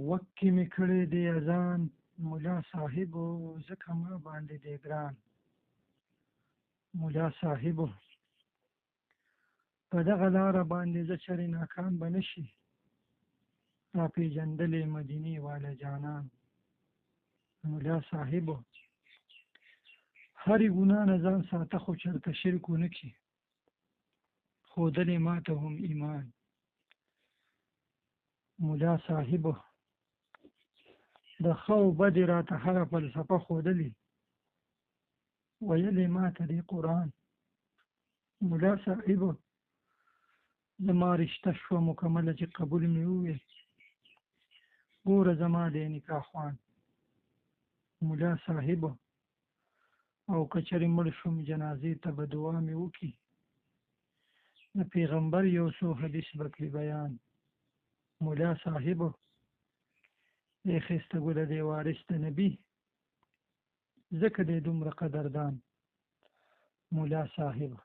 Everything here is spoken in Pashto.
وکې مې کړی دی اذان ملا صاحبو ځکه ما باندې دی ګران. ملا صاحبو په دغه لاره باندې زه چرې ناکام به نه شي، را پېژندلې مدینې والا جانان. ملا صاحبو هرې ګناه نه ځان ساته خو چېرته شرک ونه کړي، ښودلې ماته هم ایمان. ملا صاحبو د ښه او بدې راته هره فلسفه ښودلې، ویلې ماته دی قرآن. ملا صاحبو زما رشته شوه مکمله چې قبول مې وویل، ګوره زما دی نکاح خوان. ملا صاحبو او که چېرې مړ شوم جنازې ته به دعا مې وکړي، د پیغمبر یو څو حدیث به کړي بیان. ملا صاحبو ای ښایسته ګله دی وارث د نبي، ځکه دی دومره قدردان. ملا صاحبو